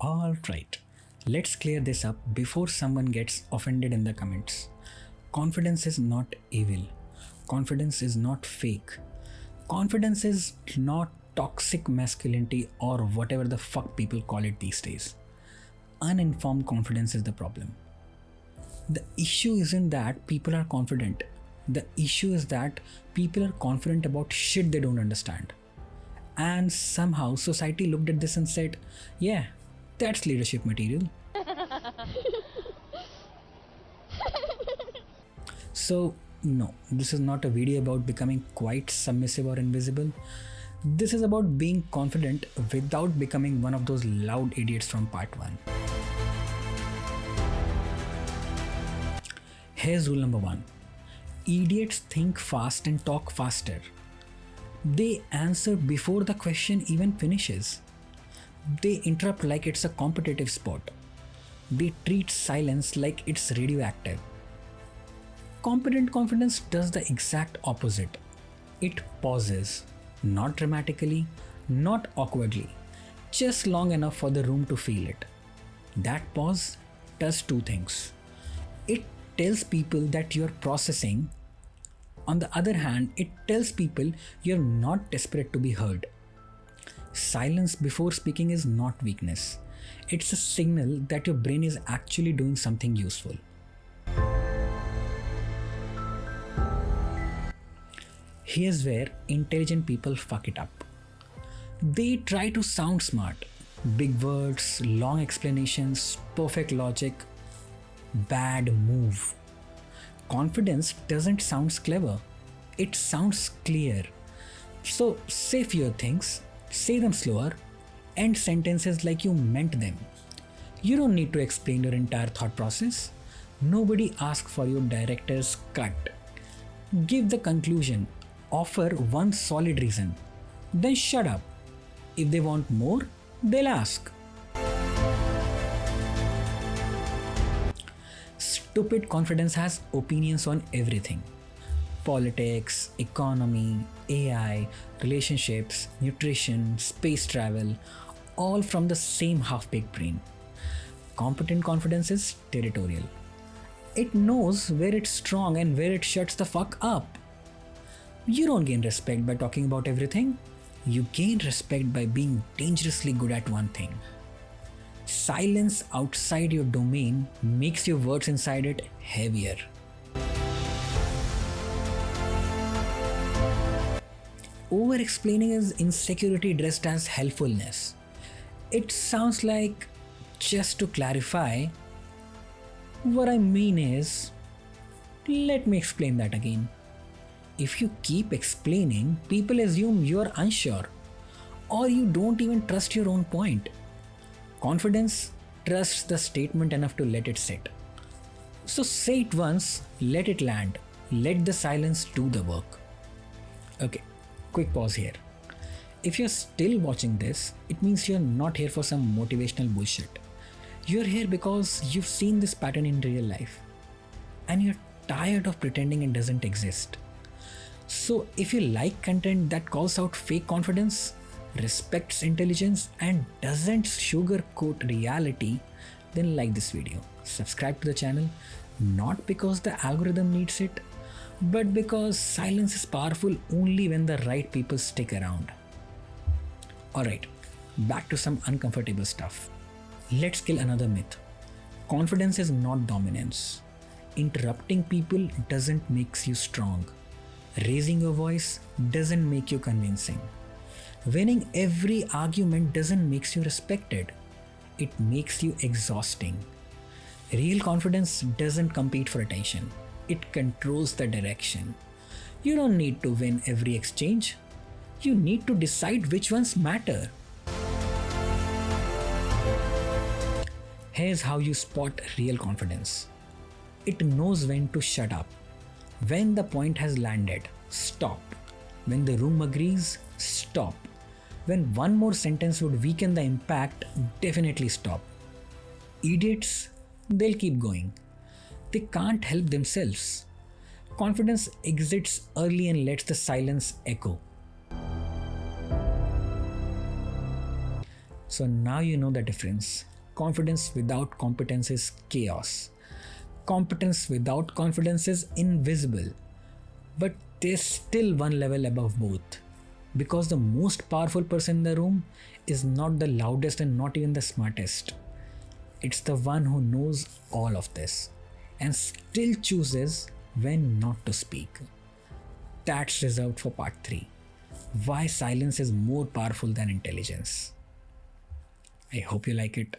Alright, let's clear this up before someone gets offended in the comments. Confidence is not evil. Confidence is not fake. Confidence is not toxic masculinity or whatever the fuck people call it these days. Uninformed confidence is the problem. The issue isn't that people are confident. The issue is that people are confident about shit they don't understand. And somehow society looked at this and said, yeah, that's leadership material. So, no, this is not a video about becoming quite submissive or invisible. This is about being confident without becoming one of those loud idiots from part 1. Here's rule number 1. Idiots think fast and talk faster. They answer before the question even finishes. They interrupt like it's a competitive sport. They treat silence like it's radioactive. Competent confidence does the exact opposite. It pauses, not dramatically, not awkwardly, just long enough for the room to feel it. That pause does two things. It tells people that you're processing. On the other hand, it tells people you're not desperate to be heard. Silence before speaking is not weakness. It's a signal that your brain is actually doing something useful. Here's where intelligent people fuck it up. They try to sound smart. Big words, long explanations, perfect logic. Bad move. Confidence doesn't sound clever. It sounds clear. So say fewer things, say them slower, end sentences like you meant them. You don't need to explain your entire thought process. Nobody asks for your director's cut. Give the conclusion. Offer one solid reason. Then shut up. If they want more, they'll ask. Stupid confidence has opinions on everything. Politics, economy, AI, relationships, nutrition, space travel, all from the same half-baked brain. Competent confidence is territorial. It knows where it's strong and where it shuts the fuck up. You don't gain respect by talking about everything. You gain respect by being dangerously good at one thing. Silence outside your domain makes your words inside it heavier. Over-explaining is insecurity dressed as helpfulness. It sounds like, just to clarify, what I mean is, let me explain that again. If you keep explaining, people assume you're unsure or you don't even trust your own point. Confidence trusts the statement enough to let it sit. So say it once, let it land. Let the silence do the work. Okay, quick pause here. If you're still watching this, it means you're not here for some motivational bullshit. You're here because you've seen this pattern in real life and you're tired of pretending it doesn't exist. So if you like content that calls out fake confidence, respects intelligence and doesn't sugarcoat reality, then like this video. Subscribe to the channel, not because the algorithm needs it, but because silence is powerful only when the right people stick around. Alright, back to some uncomfortable stuff. Let's kill another myth. Confidence is not dominance. Interrupting people doesn't make you strong. Raising your voice doesn't make you convincing. Winning every argument doesn't make you respected. It makes you exhausting. Real confidence doesn't compete for attention. It controls the direction. You don't need to win every exchange. You need to decide which ones matter. Here's how you spot real confidence. It knows when to shut up. When the point has landed, stop. When the room agrees, stop. When one more sentence would weaken the impact, definitely stop. Idiots, they'll keep going. They can't help themselves. Confidence exits early and lets the silence echo. So now you know the difference. Confidence without competence is chaos. Competence without confidence is invisible. But there's still one level above both. Because the most powerful person in the room is not the loudest and not even the smartest. It's the one who knows all of this and still chooses when not to speak. That's reserved for part 3. Why silence is more powerful than intelligence. I hope you like it.